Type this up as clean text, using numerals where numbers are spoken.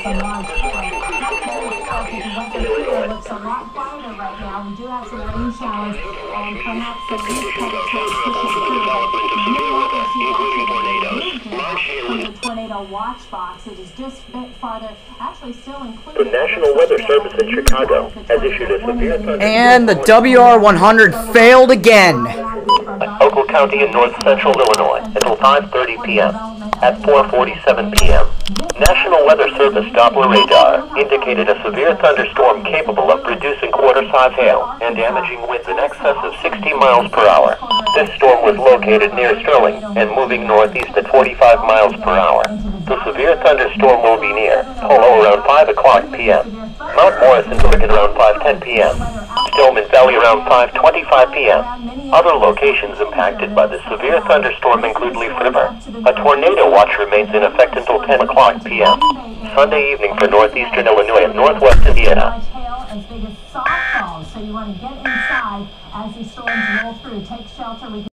some large hail. The weather looks a lot quieter right now. We do have some rain showers and perhaps some leaf pushing through. Many others who watch from the tornado watch box. It is just a bit farther, actually still included. The National Weather Service in Chicago has issued a severe thunderstorm. And the WR100 failed again. Oakland County in north central Illinois until 5:30 p.m. At 4:47 p.m., National Weather Service Doppler radar indicated a severe thunderstorm capable of producing quarter-size hail and damaging winds in excess of 60 miles per hour. This storm was located near Sterling and moving northeast at 45 miles per hour. The severe thunderstorm will be near Polo around 5 o'clock p.m., Mount Morrison at around 5:10 p.m., Stillman Valley around 5:25 p.m. Other locations impacted by the severe thunderstorm include Leaf River. A tornado watch remains in effect until 10 o'clock p.m. Sunday evening for northeastern Illinois and northwest Indiana. As big as softballs, so you want to get inside as these storms roll through. Take shelter.